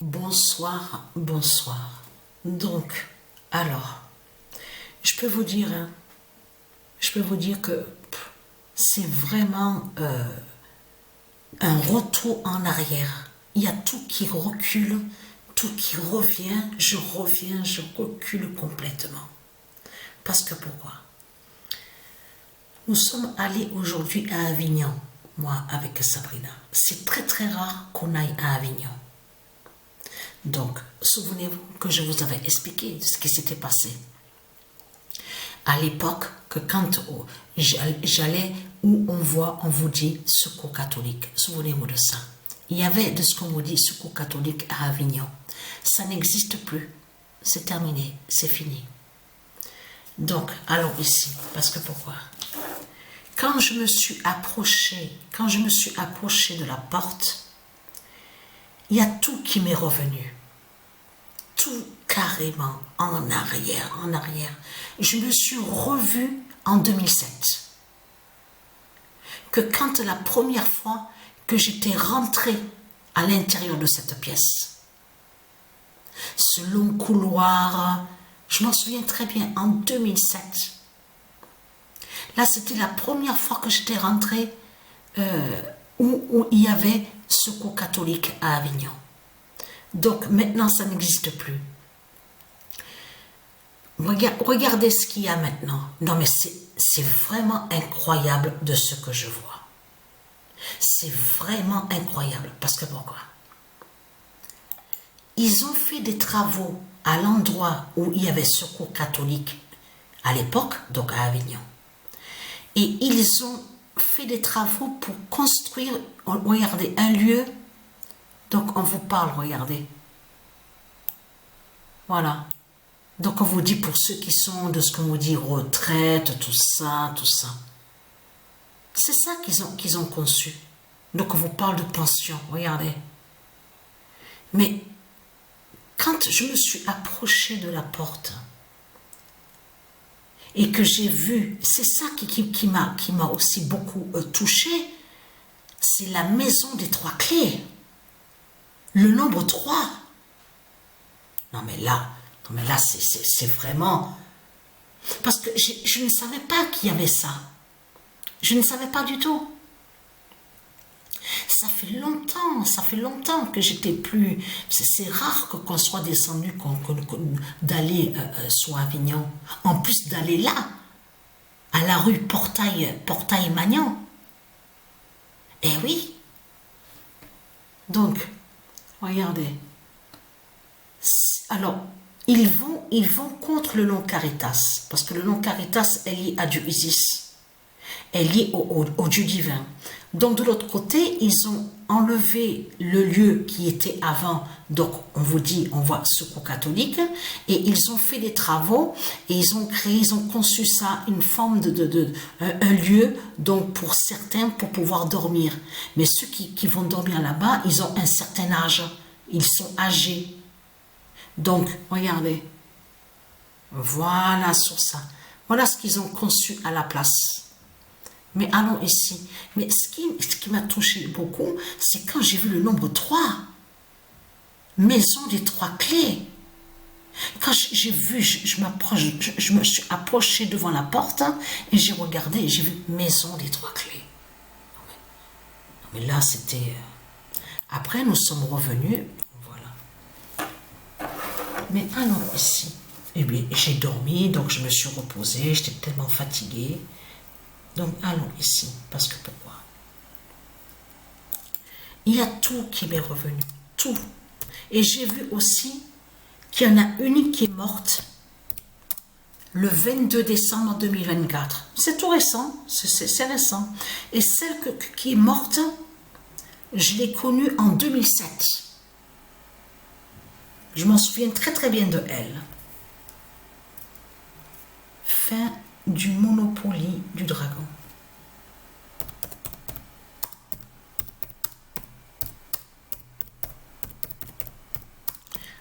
Bonsoir, bonsoir. Donc, alors, je peux vous dire, que c'est vraiment un retour en arrière. Il y a tout qui recule, tout qui revient, je recule complètement. Parce que pourquoi? Nous sommes allés aujourd'hui à Avignon, moi avec Sabrina. C'est très très rare qu'on aille à Avignon. Donc, souvenez-vous que je vous avais expliqué ce qui s'était passé. À l'époque, que quand j'allais où on vous dit secours catholique. Souvenez-vous de ça. Il y avait de ce qu'on vous dit secours catholique à Avignon. Ça n'existe plus. C'est terminé. C'est fini. Donc, allons ici. Parce que pourquoi? Quand je me suis approchée de la porte, il y a tout qui m'est revenu. Tout carrément en arrière. Je me suis revue en 2007. Que quand la première fois que j'étais rentrée à l'intérieur de cette pièce, ce long couloir, je m'en souviens très bien, en 2007. Là, c'était la première fois que j'étais rentrée où il y avait secours catholique à Avignon. Donc maintenant, ça n'existe plus. Regardez ce qu'il y a maintenant. Non mais c'est vraiment incroyable de ce que je vois. C'est vraiment incroyable. Parce que pourquoi? Ils ont fait des travaux à l'endroit où il y avait secours catholique à l'époque, donc à Avignon. Et ils ont fait des travaux pour construire, regardez, un lieu. Donc on vous parle, regardez. Voilà. Donc on vous dit pour ceux qui sont de ce qu'on vous dit retraite, tout ça. C'est ça qu'ils ont conçu. Donc on vous parle de pension, regardez. Mais quand je me suis approchée de la porte et que j'ai vu, c'est ça qui m'a aussi beaucoup touchée, c'est la maison des 3 clés. Le nombre 3. Non mais là, c'est vraiment... Parce que je ne savais pas qu'il y avait ça. Je ne savais pas du tout. Ça fait longtemps que j'étais plus... C'est rare qu'on soit descendu, d'aller sur Avignon. En plus d'aller là, à la rue Portail-Magnan. Eh oui. Donc, regardez. Alors, ils vont contre le nom Caritas, parce que le nom Caritas est lié à Dieu Isis, est lié au Dieu divin. Donc de l'autre côté, ils ont enlevé le lieu qui était avant, donc on voit secours catholique, et ils ont fait des travaux, et ils ont conçu ça, une forme un lieu, donc pour certains, pour pouvoir dormir. Mais ceux qui vont dormir là-bas, ils ont un certain âge, ils sont âgés. Donc, regardez, voilà sur ça. Voilà ce qu'ils ont conçu à la place. Mais allons ici. Mais ce qui m'a touché beaucoup, c'est quand j'ai vu le nombre 3. Maison des 3 clés. Quand j'ai vu, je me suis approchée devant la porte et j'ai regardé et j'ai vu maison des 3 clés. Non mais là, c'était... Après, nous sommes revenus. Mais allons ici. Eh bien, j'ai dormi, donc je me suis reposée, j'étais tellement fatiguée. Donc allons ici, parce que pourquoi? Il y a tout qui m'est revenu, tout. Et j'ai vu aussi qu'il y en a une qui est morte le 22 décembre 2024. C'est tout récent, c'est récent. Et celle qui est morte, je l'ai connue en 2007. Je m'en souviens très très bien de elle. Fin du Monopoly du dragon.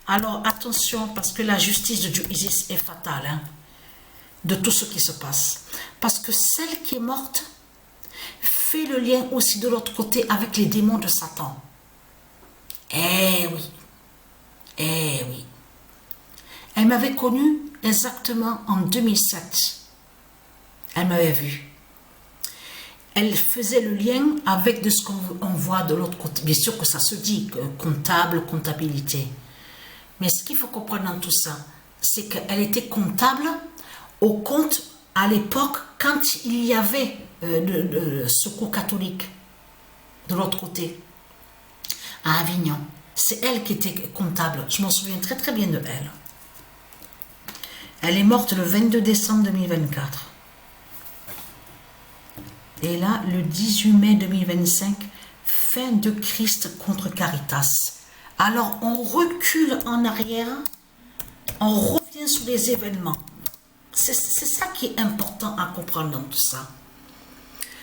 Alors attention, parce que la justice de Dieu Isis est fatale, hein, de tout ce qui se passe. Parce que celle qui est morte fait le lien aussi de l'autre côté avec les démons de Satan. Eh oui. Elle m'avait connue exactement en 2007. Elle m'avait vue. Elle faisait le lien avec de ce qu'on voit de l'autre côté. Bien sûr que ça se dit, comptable, comptabilité. Mais ce qu'il faut comprendre dans tout ça, c'est qu'elle était comptable au compte à l'époque quand il y avait le secours catholique de l'autre côté, à Avignon. C'est elle qui était comptable. Je m'en souviens très très bien de elle. Elle est morte le 22 décembre 2024. Et là, le 18 mai 2025, fin de Christ contre Caritas. Alors, on recule en arrière, on revient sur les événements. C'est ça qui est important à comprendre dans tout ça.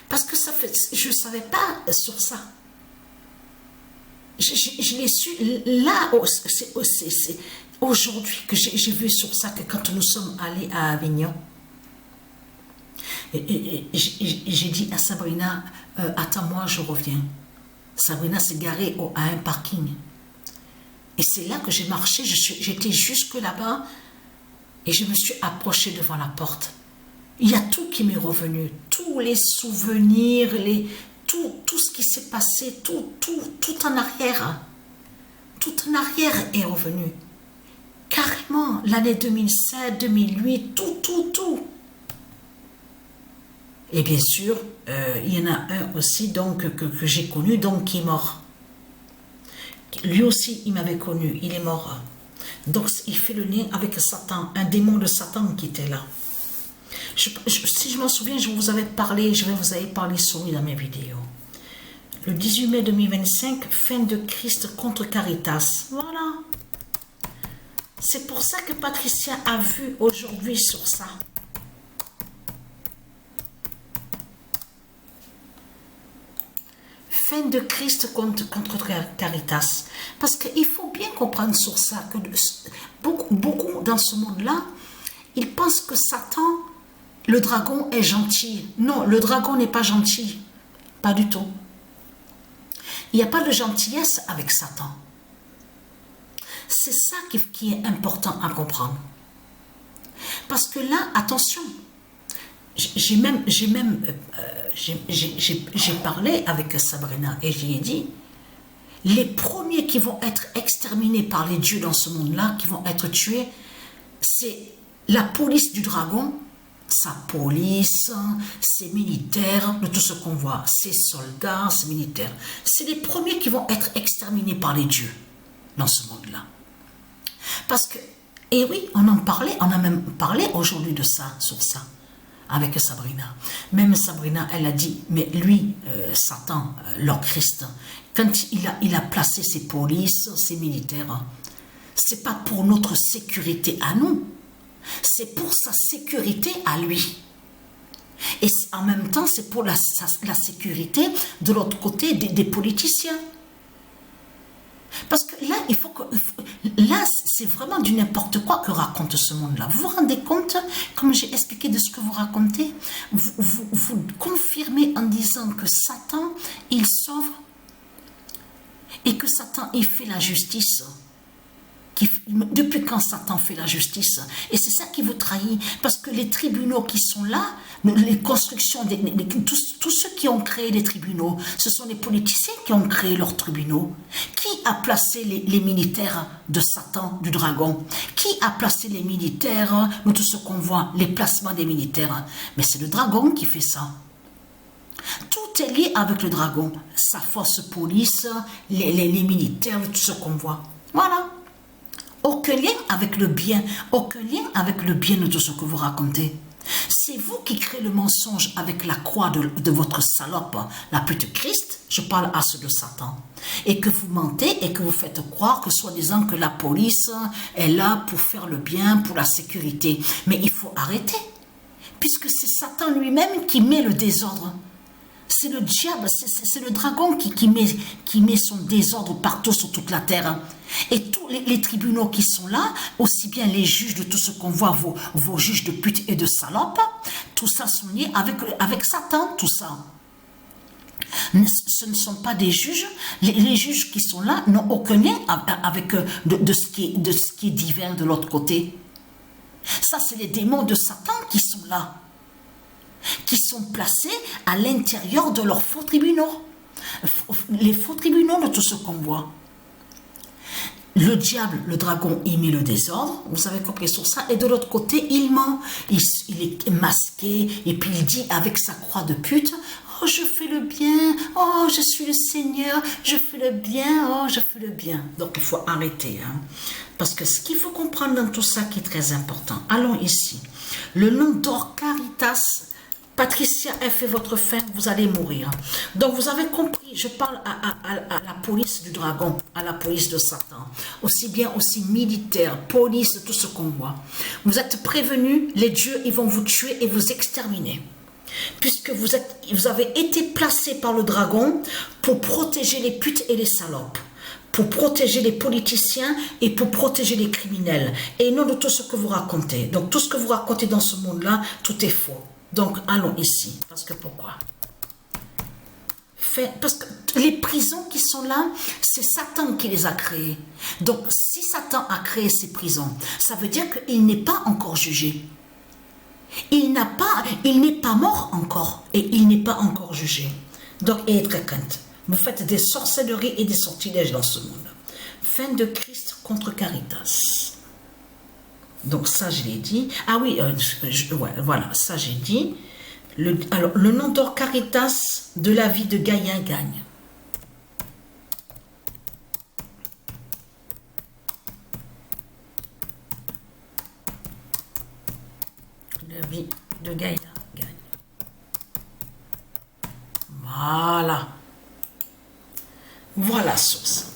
Parce que ça fait, je ne savais pas sur ça. Je l'ai su là, c'est aujourd'hui que j'ai vu sur ça, que quand nous sommes allés à Avignon, j'ai dit à Sabrina, attends-moi, je reviens. Sabrina s'est garée à un parking. Et c'est là que j'ai marché, j'étais jusque là-bas et je me suis approchée devant la porte. Il y a tout qui m'est revenu, tous les souvenirs, tout ce qui s'est passé, tout en arrière. Tout en arrière est revenu. Carrément, l'année 2007, 2008, tout. Et bien sûr, il y en a un aussi donc, que j'ai connu, donc qui est mort. Lui aussi, il m'avait connu, il est mort. Donc, il fait le lien avec Satan, un démon de Satan qui était là. Si je m'en souviens, je vous avais parlé sur lui dans mes vidéos. Le 18 mai 2025, fin de Christ contre Caritas. Voilà. C'est pour ça que Patricia a vu aujourd'hui sur ça. Fin de Christ contre Caritas. Parce qu'il faut bien comprendre sur ça que beaucoup dans ce monde-là, ils pensent que Satan, le dragon, est gentil. Non, le dragon n'est pas gentil. Pas du tout. Il n'y a pas de gentillesse avec Satan. C'est ça qui est important à comprendre. Parce que là, attention, j'ai parlé avec Sabrina et j'ai dit, les premiers qui vont être exterminés par les dieux dans ce monde-là, qui vont être tués, c'est la police du dragon, sa police, ses militaires, de tout ce qu'on voit, ses soldats, ses militaires. C'est les premiers qui vont être exterminés par les dieux dans ce monde-là. Parce que, et oui, on a même parlé aujourd'hui de ça, sur ça, avec Sabrina. Même Sabrina, elle a dit, mais lui, Satan, l'Antéchrist, quand il a placé ses polices, ses militaires, c'est pas pour notre sécurité à nous, c'est pour sa sécurité à lui. Et en même temps, c'est pour la sécurité de l'autre côté des politiciens. Parce que là, là, c'est vraiment du n'importe quoi que raconte ce monde-là. Vous vous rendez compte, comme j'ai expliqué de ce que vous racontez, vous confirmez en disant que Satan, il sauve et que Satan, il fait la justice. Depuis quand Satan fait la justice? Et c'est ça qui vous trahit, parce que les tribunaux qui sont là, les constructions, tous ceux qui ont créé les tribunaux, ce sont les politiciens qui ont créé leurs tribunaux. Qui a placé les militaires de Satan, du dragon? Qui a placé les militaires, nous tout ce qu'on voit, les placements des militaires? Mais c'est le dragon qui fait ça. Tout est lié avec le dragon, sa force police, les militaires, tout ce qu'on voit. Voilà. Aucun lien avec le bien, aucun lien avec le bien de tout ce que vous racontez. C'est vous qui créez le mensonge avec la croix de votre salope, la pute Christ, je parle à ceux de Satan. Et que vous mentez et que vous faites croire que soi-disant que la police est là pour faire le bien, pour la sécurité. Mais il faut arrêter, puisque c'est Satan lui-même qui met le désordre. C'est le diable, c'est le dragon qui met son désordre partout sur toute la terre. Et tous les tribunaux qui sont là, aussi bien les juges de tout ce qu'on voit, vos juges de pute et de salope, tout ça sont liés avec Satan, tout ça. Ce ne sont pas des juges, les juges qui sont là n'ont aucun lien avec de ce qui est divin de l'autre côté. Ça, c'est les démons de Satan qui sont là, qui sont placés à l'intérieur de leurs faux tribunaux. Les faux tribunaux de tout ce qu'on voit. Le diable, le dragon, il met le désordre, vous avez compris sur ça, et de l'autre côté, il ment, il est masqué, et puis il dit avec sa croix de pute, oh je fais le bien, oh je suis le Seigneur, je fais le bien, oh je fais le bien. Donc il faut arrêter, hein. Parce que ce qu'il faut comprendre dans tout ça qui est très important, allons ici, le nom d'or Caritas, Patricia a fait votre fin, vous allez mourir. Donc vous avez compris, je parle à la police du dragon, à la police de Satan, aussi bien aussi militaire, police, de tout ce qu'on voit. Vous êtes prévenus, les dieux, ils vont vous tuer et vous exterminer. Puisque vous avez été placés par le dragon pour protéger les putes et les salopes, pour protéger les politiciens et pour protéger les criminels, et non de tout ce que vous racontez. Donc tout ce que vous racontez dans ce monde-là, tout est faux. Donc, allons ici. Parce que pourquoi? Parce que les prisons qui sont là, c'est Satan qui les a créées. Donc, si Satan a créé ces prisons, ça veut dire qu'il n'est pas encore jugé. Il n'est pas mort encore. Et il n'est pas encore jugé. Donc, et très crainte. Vous faites des sorcelleries et des sortilèges dans ce monde. Fin de Christ contre Caritas. Donc ça, je l'ai dit. Ah oui, ouais, voilà, ça j'ai dit. Alors, le nom d'or Caritas de la vie de Gaïa gagne. La vie de Gaïa gagne. Voilà. Voilà, sauce.